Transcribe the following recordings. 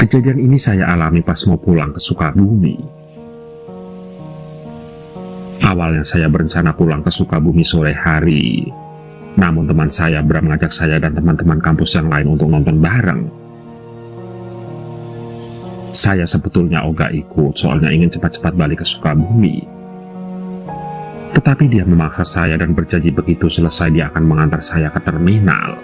Kejadian ini saya alami pas mau pulang ke Sukabumi. Awalnya saya berencana pulang ke Sukabumi sore hari, namun teman saya Bram mengajak saya dan teman-teman kampus yang lain untuk nonton bareng. Saya sebetulnya ogah ikut, soalnya ingin cepat-cepat balik ke Sukabumi. Tetapi dia memaksa saya dan berjanji begitu selesai dia akan mengantar saya ke terminal.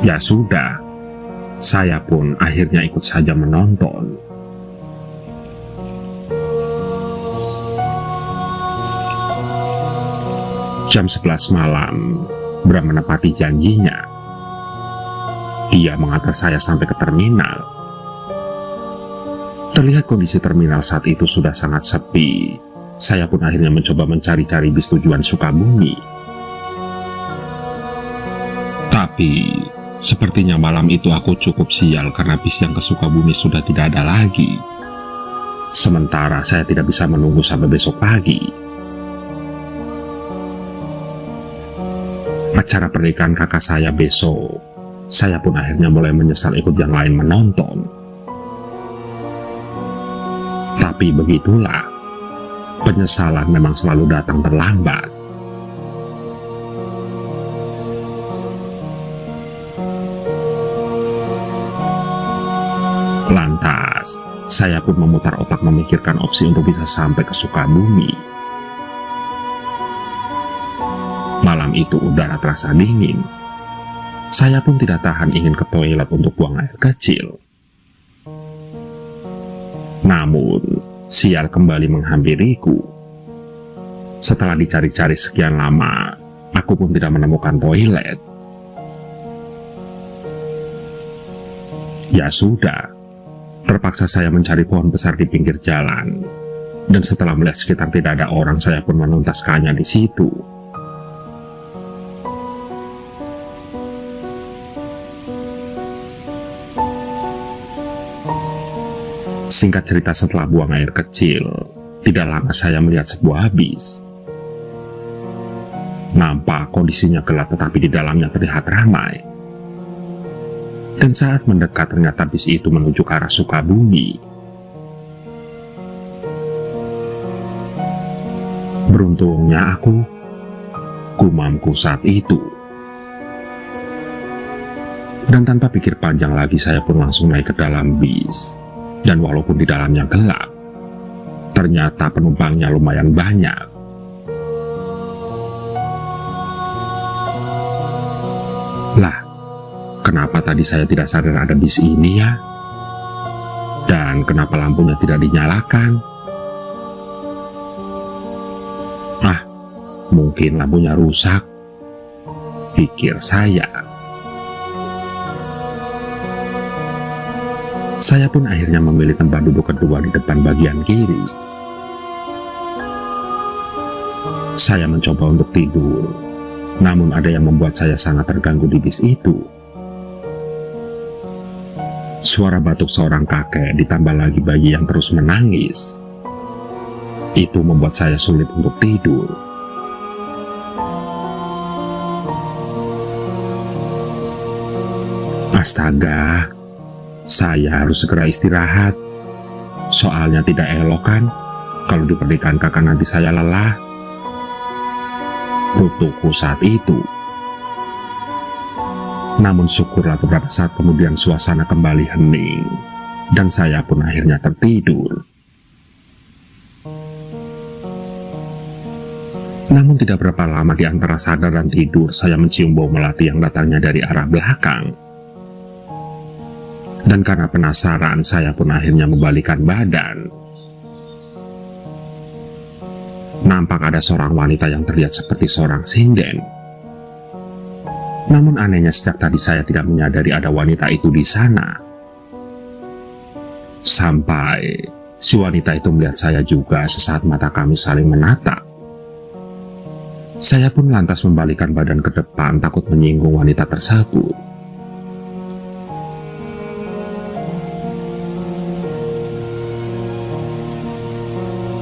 Ya sudah, saya pun akhirnya ikut saja menonton. Jam 11 malam, Bram menepati janjinya. Dia mengantar saya sampai ke terminal. Terlihat kondisi terminal saat itu sudah sangat sepi. Saya pun akhirnya mencoba mencari-cari bis tujuan Sukabumi. Tapi, sepertinya malam itu aku cukup sial karena bis yang ke Sukabumi sudah tidak ada lagi. Sementara saya tidak bisa menunggu sampai besok pagi. Acara pernikahan kakak saya besok, saya pun akhirnya mulai menyesal ikut yang lain menonton. Tapi begitulah, penyesalan memang selalu datang terlambat. Lantas, saya pun memutar otak memikirkan opsi untuk bisa sampai ke Sukabumi. Malam itu udara terasa dingin. Saya pun tidak tahan ingin ke toilet untuk buang air kecil. Namun, sial kembali menghampiriku. Setelah dicari-cari sekian lama, aku pun tidak menemukan toilet. Ya sudah, terpaksa saya mencari pohon besar di pinggir jalan. Dan setelah melihat sekitar tidak ada orang, saya pun menuntaskannya di situ. Singkat cerita, setelah buang air kecil, tidak lama saya melihat sebuah bis. Nampak kondisinya gelap tetapi di dalamnya terlihat ramai. Dan saat mendekat ternyata bis itu menuju ke arah Sukabumi. Beruntungnya aku, gumamku saat itu. Dan tanpa pikir panjang lagi saya pun langsung naik ke dalam bis. Dan walaupun di dalamnya gelap, ternyata penumpangnya lumayan banyak. Lah, kenapa tadi saya tidak sadar ada bis ini ya? Dan kenapa lampunya tidak dinyalakan? Ah, mungkin lampunya rusak, pikir saya. Saya pun akhirnya memilih tempat duduk kedua di depan bagian kiri. Saya mencoba untuk tidur, namun ada yang membuat saya sangat terganggu di bis itu. Suara batuk seorang kakek ditambah lagi bayi yang terus menangis. Itu membuat saya sulit untuk tidur. Astaga, saya harus segera istirahat. Soalnya tidak elok kan kalau di pernikahan kakak nanti saya lelah. Kutuku saat itu. Namun syukurlah beberapa saat kemudian suasana kembali hening. Dan saya pun akhirnya tertidur. Namun tidak berapa lama di antara sadar dan tidur, saya mencium bau melati yang datangnya dari arah belakang. Dan karena penasaran, saya pun akhirnya membalikkan badan. Nampak ada seorang wanita yang terlihat seperti seorang sinden. Namun anehnya sejak tadi saya tidak menyadari ada wanita itu di sana. Sampai si wanita itu melihat saya juga sesaat mata kami saling menatap. Saya pun lantas membalikkan badan ke depan takut menyinggung wanita tersebut.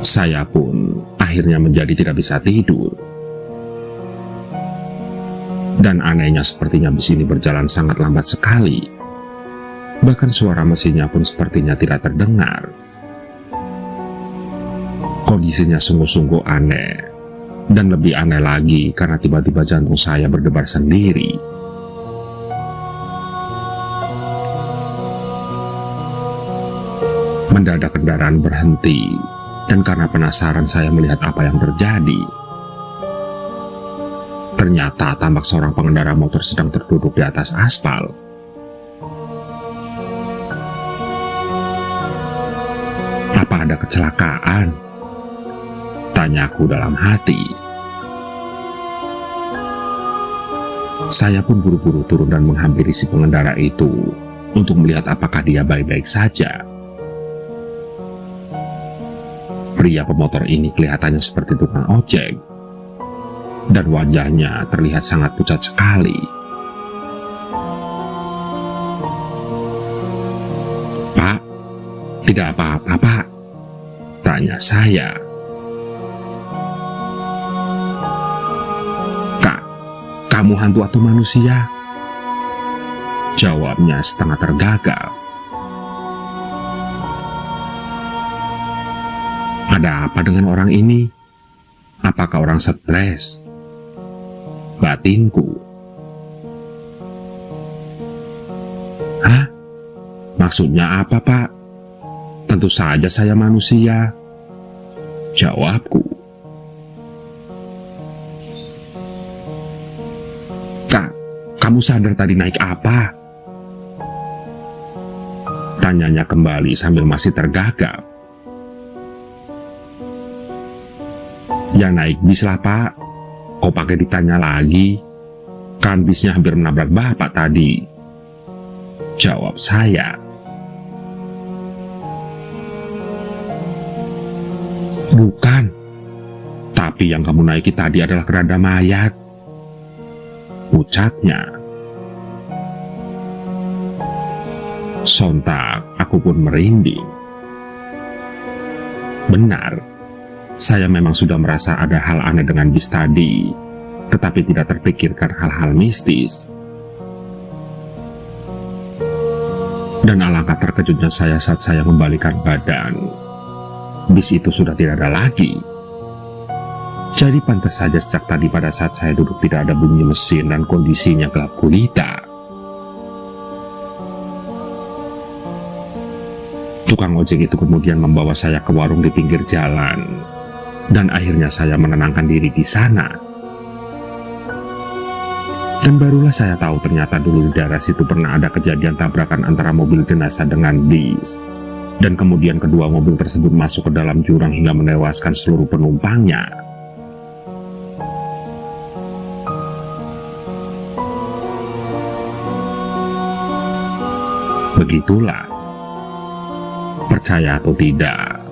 Saya pun akhirnya menjadi tidak bisa tidur. Dan anehnya sepertinya bis ini berjalan sangat lambat sekali. Bahkan suara mesinnya pun sepertinya tidak terdengar. Kondisinya sungguh-sungguh aneh. Dan lebih aneh lagi karena tiba-tiba jantung saya berdebar sendiri. Mendadak kendaraan berhenti. Dan karena penasaran saya melihat apa yang terjadi. Ternyata tampak seorang pengendara motor sedang terduduk di atas aspal. Apa ada kecelakaan? Tanyaku dalam hati. Saya pun buru-buru turun dan menghampiri si pengendara itu untuk melihat apakah dia baik-baik saja. Pria pemotor ini kelihatannya seperti tukang ojek. Dan wajahnya terlihat sangat pucat sekali. "Pak, tidak apa-apa, Pak?" tanya saya. "Kak, kamu hantu atau manusia?" jawabnya setengah tergagap. "Ada apa dengan orang ini? Apakah orang stres?" batinku. "Hah? Maksudnya apa, Pak? Tentu saja saya manusia," jawabku. "Kak, kamu sadar tadi naik apa?" tanyanya kembali sambil masih tergagap. "Ya naik bis lah, Pak. Kok pakai ditanya lagi? Kan bisnya hampir menabrak Bapak tadi," jawab saya. "Bukan. Tapi yang kamu naiki tadi adalah keranda mayat," ucapnya. Sontak aku pun merinding. Benar. Saya memang sudah merasa ada hal aneh dengan bis tadi, tetapi tidak terpikirkan hal-hal mistis. Dan alangkah terkejutnya saya saat saya membalikan badan. Bis itu sudah tidak ada lagi. Jadi pantas saja sejak tadi pada saat saya duduk tidak ada bunyi mesin dan kondisinya gelap gulita. Tukang ojek itu kemudian membawa saya ke warung di pinggir jalan. Dan akhirnya saya menenangkan diri di sana. Dan barulah saya tahu ternyata dulu di daerah situ pernah ada kejadian tabrakan antara mobil jenazah dengan bis. Dan kemudian kedua mobil tersebut masuk ke dalam jurang hingga menewaskan seluruh penumpangnya. Begitulah. Percaya atau tidak,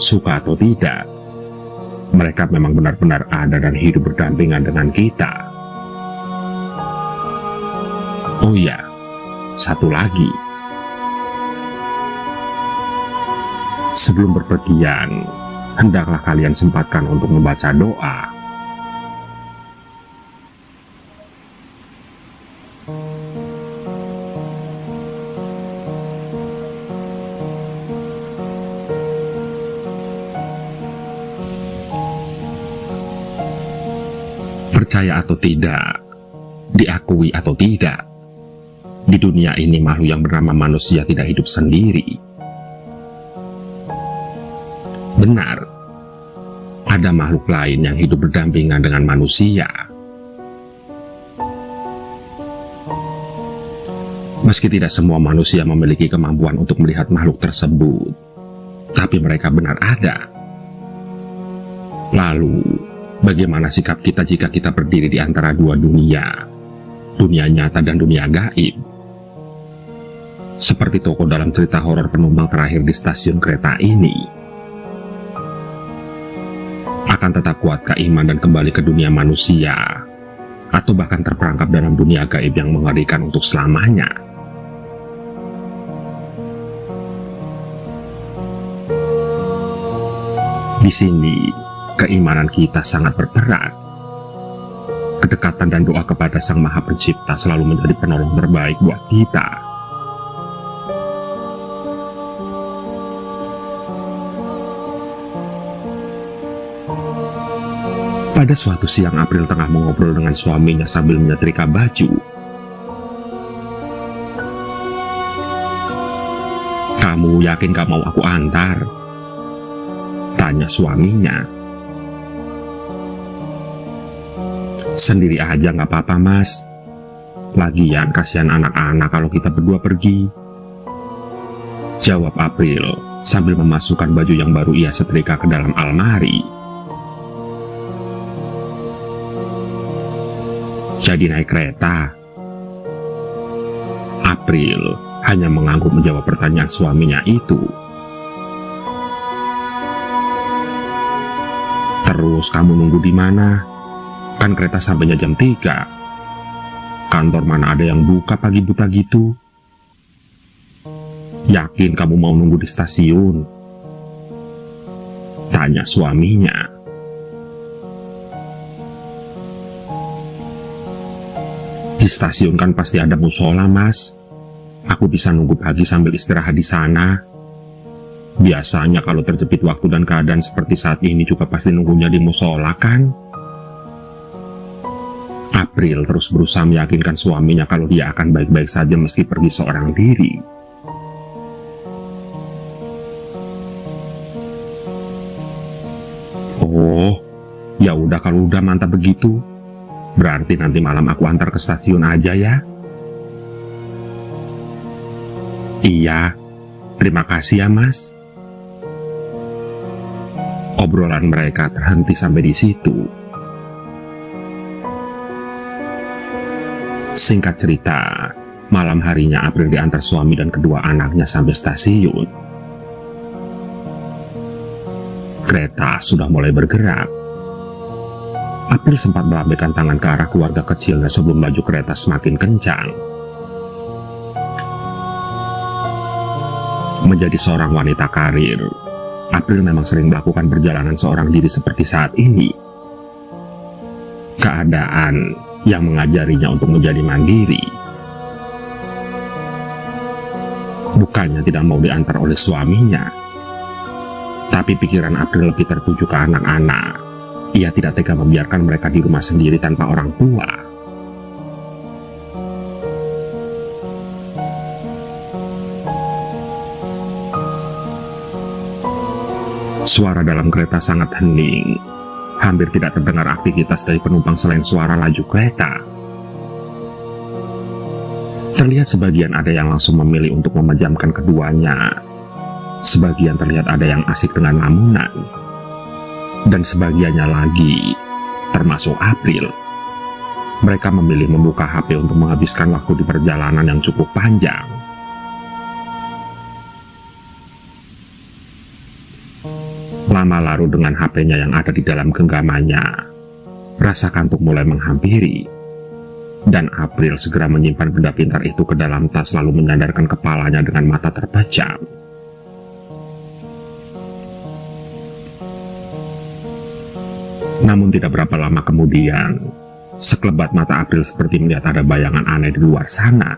suka atau tidak, mereka memang benar-benar ada dan hidup berdampingan dengan kita. Oh iya, satu lagi. Sebelum berpergian, hendaklah kalian sempatkan untuk membaca doa. Percaya atau tidak, diakui atau tidak, di dunia ini makhluk yang bernama manusia tidak hidup sendiri. Benar, ada makhluk lain yang hidup berdampingan dengan manusia. Meski tidak semua manusia memiliki kemampuan untuk melihat makhluk tersebut, tapi mereka benar ada. Lalu, bagaimana sikap kita jika kita berdiri di antara dua dunia, dunia nyata dan dunia gaib? Seperti tokoh dalam cerita horor penumpang terakhir di stasiun kereta ini. Akan tetap kuatkah iman dan kembali ke dunia manusia, atau bahkan terperangkap dalam dunia gaib yang mengerikan untuk selamanya? Di sini, keimanan kita sangat berperan. kedekatan dan doa kepada Sang Maha Pencipta selalu menjadi penolong terbaik buat kita. Pada suatu siang, April tengah mengobrol dengan suaminya sambil menyetrika baju. "Kamu yakin gak mau aku antar?" tanya suaminya. "Sendiri aja gak apa-apa, Mas. Lagian kasihan anak-anak kalau kita berdua pergi," jawab April sambil memasukkan baju yang baru ia setrika ke dalam almari. "Jadi naik kereta?" April hanya mengangguk menjawab pertanyaan suaminya itu. "Terus kamu nunggu di mana? Kan kereta sampainya jam 3. Kantor mana ada yang buka pagi buta gitu? Yakin kamu mau nunggu di stasiun?" tanya suaminya. "Di stasiun kan pasti ada musola, Mas. Aku bisa nunggu pagi sambil istirahat di sana. Biasanya kalau terjepit waktu dan keadaan seperti saat ini juga pasti nunggunya di musola kan?" April terus berusaha meyakinkan suaminya kalau dia akan baik-baik saja meski pergi seorang diri. "Oh, ya udah kalau udah mantap begitu. Berarti nanti malam aku antar ke stasiun aja ya." "Iya, terima kasih ya, Mas." Obrolan mereka terhenti sampai di situ. Singkat cerita, malam harinya April diantar suami dan kedua anaknya sampai stasiun. Kereta sudah mulai bergerak. April sempat melambaikan tangan ke arah keluarga kecilnya sebelum laju kereta semakin kencang. Menjadi seorang wanita karir, April memang sering melakukan perjalanan seorang diri seperti saat ini. Keadaan yang mengajarinya untuk menjadi mandiri. Bukannya tidak mau diantar oleh suaminya, tapi pikiran April lebih tertuju ke anak-anak. Ia tidak tega membiarkan mereka di rumah sendiri tanpa orang tua. Suara dalam kereta sangat hening. Hampir tidak terdengar aktivitas dari penumpang selain suara laju kereta. Terlihat sebagian ada yang langsung memilih untuk memejamkan keduanya. Sebagian terlihat ada yang asik dengan lamunan. Dan sebagiannya lagi, termasuk April, mereka memilih membuka HP untuk menghabiskan waktu di perjalanan yang cukup panjang. Lama larut dengan HP-nya yang ada di dalam genggamannya, rasa kantuk mulai menghampiri, dan April segera menyimpan benda pintar itu ke dalam tas lalu menyandarkan kepalanya dengan mata terpejam. Namun tidak berapa lama kemudian, sekelebat mata April seperti melihat ada bayangan aneh di luar sana.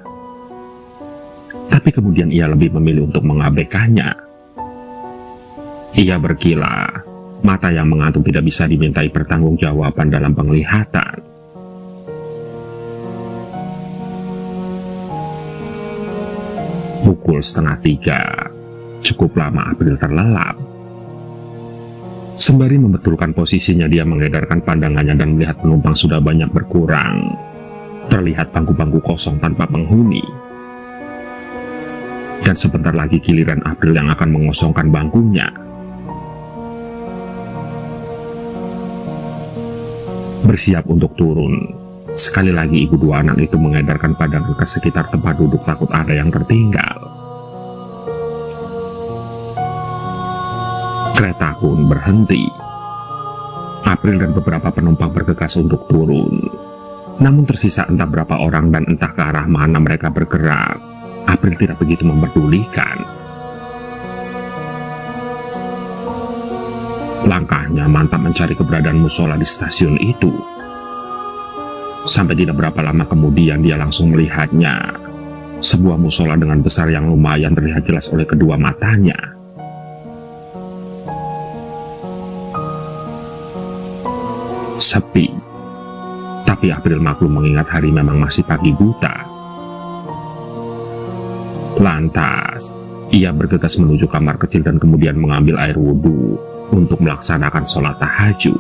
Tapi kemudian ia lebih memilih untuk mengabaikannya. Ia berkilah, mata yang mengantuk tidak bisa dimintai pertanggungjawaban dalam penglihatan. Pukul 2:30, cukup lama April terlelap. Sembari membetulkan posisinya, dia mengedarkan pandangannya dan melihat penumpang sudah banyak berkurang. Terlihat bangku-bangku kosong tanpa penghuni. Dan sebentar lagi giliran April yang akan mengosongkan bangkunya. Bersiap untuk turun, sekali lagi ibu dua anak itu mengedarkan pandangan ke sekitar tempat duduk takut ada yang tertinggal. Kereta pun berhenti. April dan beberapa penumpang bergegas untuk turun. Namun tersisa entah berapa orang dan entah ke arah mana mereka bergerak. April tidak begitu memperdulikan. Langkahnya mantap mencari keberadaan musola di stasiun itu. Sampai tidak berapa lama kemudian dia langsung melihatnya. Sebuah musola dengan besar yang lumayan terlihat jelas oleh kedua matanya. Sepi. Tapi April maklum mengingat hari memang masih pagi buta. Lantas, ia bergegas menuju kamar kecil dan kemudian mengambil air wudhu untuk melaksanakan sholat tahajud.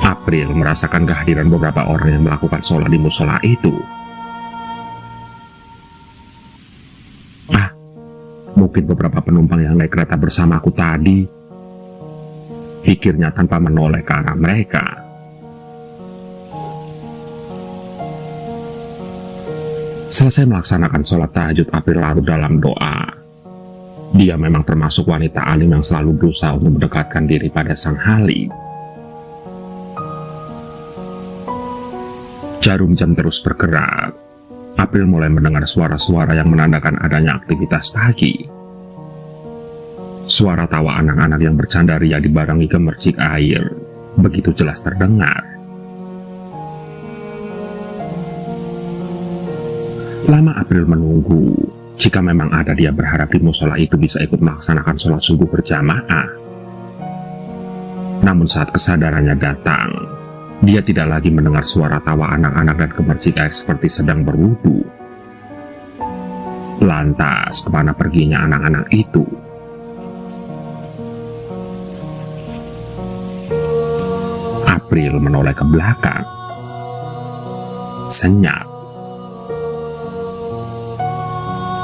April merasakan kehadiran beberapa orang yang melakukan sholat di musola itu. Mungkin beberapa penumpang yang naik kereta bersamaku tadi, pikirnya tanpa menoleh ke arah mereka. Selesai melaksanakan sholat tahajud, April larut dalam doa. Dia memang termasuk wanita alim yang selalu berusaha untuk mendekatkan diri pada Sang Halim. Jarum jam terus bergerak. April mulai mendengar suara-suara yang menandakan adanya aktivitas pagi. Suara tawa anak-anak yang bercanda ria dibarengi gemercik air begitu jelas terdengar. Lama April menunggu. Jika memang ada, dia berharap di musola itu bisa ikut melaksanakan sholat subuh berjamaah. Namun saat kesadarannya datang, dia tidak lagi mendengar suara tawa anak-anak dan gemercik air seperti sedang berwudu. Lantas, kemana perginya anak-anak itu? April menoleh ke belakang. Senyap.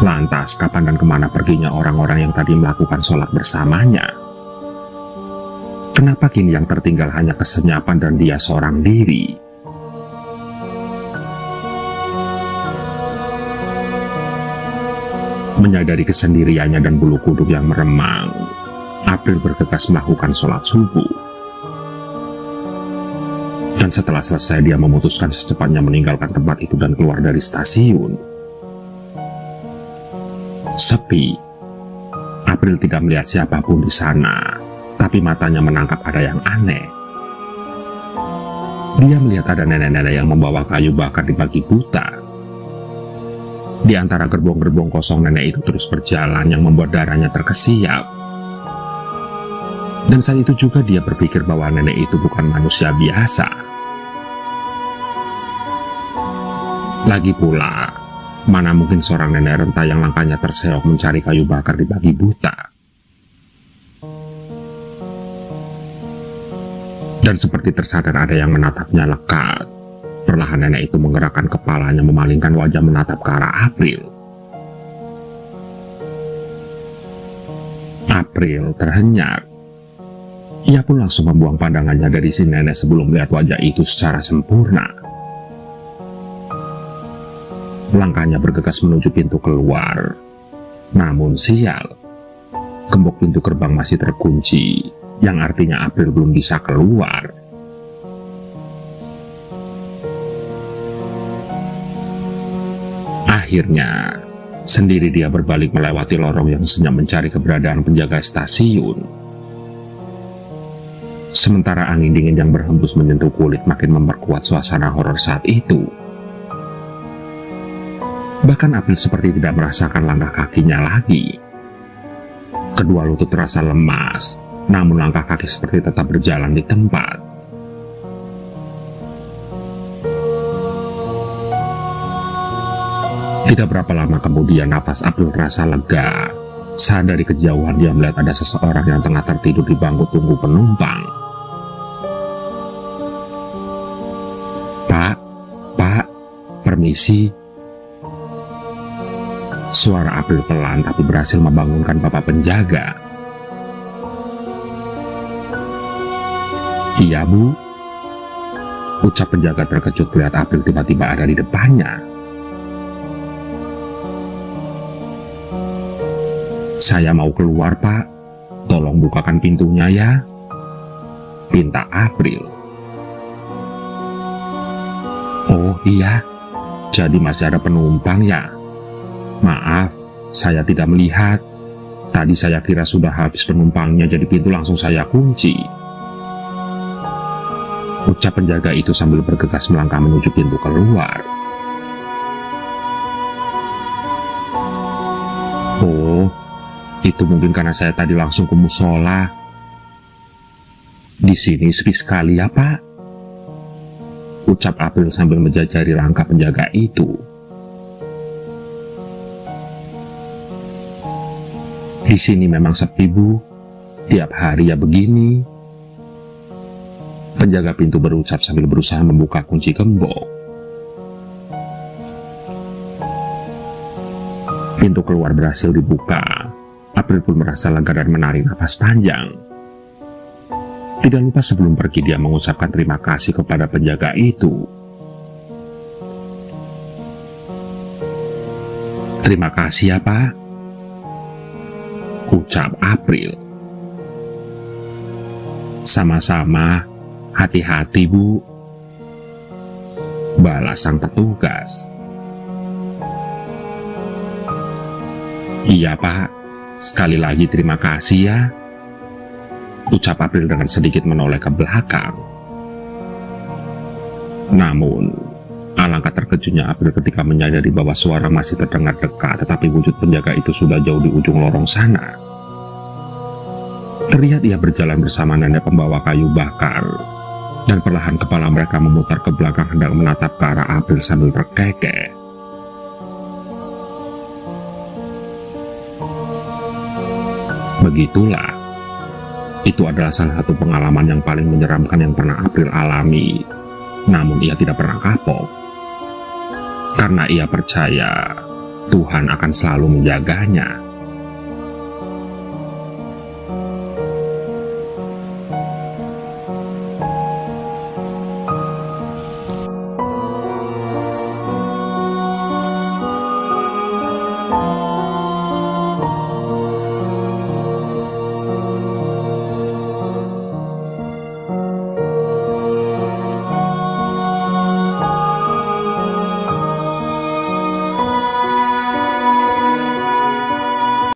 Lantas, kapan dan kemana perginya orang-orang yang tadi melakukan sholat bersamanya? Kenapa kini yang tertinggal hanya kesenyapan dan dia seorang diri? Menyadari kesendiriannya dan bulu kuduk yang meremang, April bergegas melakukan sholat subuh. Dan setelah selesai, dia memutuskan secepatnya meninggalkan tempat itu dan keluar dari stasiun. Sepi. April tidak melihat siapapun di sana, tapi matanya menangkap ada yang aneh. Dia melihat ada nenek-nenek yang membawa kayu bakar di pagi buta. Di antara gerbong-gerbong kosong, nenek itu terus berjalan yang membuat darahnya terkesiap. Dan saat itu juga dia berpikir bahwa nenek itu bukan manusia biasa. Lagi pula, mana mungkin seorang nenek renta yang langkahnya terseok mencari kayu bakar di pagi buta. Dan seperti tersadar ada yang menatapnya lekat, perlahan nenek itu menggerakkan kepalanya memalingkan wajah menatap ke arah April. April terhenyak. Ia pun langsung membuang pandangannya dari si nenek sebelum melihat wajah itu secara sempurna. Langkahnya bergegas menuju pintu keluar. Namun sial, gembok pintu gerbang masih terkunci, yang artinya April belum bisa keluar. Akhirnya, sendiri dia berbalik melewati lorong yang senyap mencari keberadaan penjaga stasiun. Sementara angin dingin yang berhembus menyentuh kulit makin memperkuat suasana horor saat itu. Bahkan April seperti tidak merasakan langkah kakinya lagi. Kedua lutut terasa lemas, namun langkah kaki seperti tetap berjalan di tempat. Tidak berapa lama kemudian nafas April terasa lega. Saat dari kejauhan dia melihat ada seseorang yang tengah tertidur di bangku tunggu penumpang. Pak, permisi. Suara April pelan tapi berhasil membangunkan bapak penjaga. Iya bu, ucap penjaga terkejut melihat April tiba-tiba ada di depannya. Saya mau keluar pak, tolong bukakan pintunya ya, pinta April. Oh iya, jadi masih ada penumpang ya? Maaf, saya tidak melihat. Tadi saya kira sudah habis penumpangnya, jadi pintu langsung saya kunci. Ucap penjaga itu sambil bergegas melangkah menuju pintu keluar. Oh, itu mungkin karena saya tadi langsung ke musola. Di sini sepi sekali ya, Pak? Ucap April sambil menjajari langkah penjaga itu. Di sini memang sepi, Bu. Tiap hari ya begini. Penjaga pintu berucap sambil berusaha membuka kunci gembok. Pintu keluar berhasil dibuka. April pun merasa lega dan menarik nafas panjang. Tidak lupa sebelum pergi dia mengucapkan terima kasih kepada penjaga itu. Terima kasih ya, Pak, ucap April. Sama-sama, hati-hati, Bu, balas sang petugas. Iya, Pak, sekali lagi terima kasih ya, ucap April dengan sedikit menoleh ke belakang. Namun, alangkah terkejutnya April ketika menyadari bahwa suara masih terdengar dekat, tetapi wujud penjaga itu sudah jauh di ujung lorong sana. Terlihat ia berjalan bersama nenek pembawa kayu bakar, dan perlahan kepala mereka memutar ke belakang hendak menatap ke arah April sambil terkekeh. Begitulah. Itu adalah salah satu pengalaman yang paling menyeramkan yang pernah April alami. Namun ia tidak pernah kapok, karena ia percaya Tuhan akan selalu menjaganya.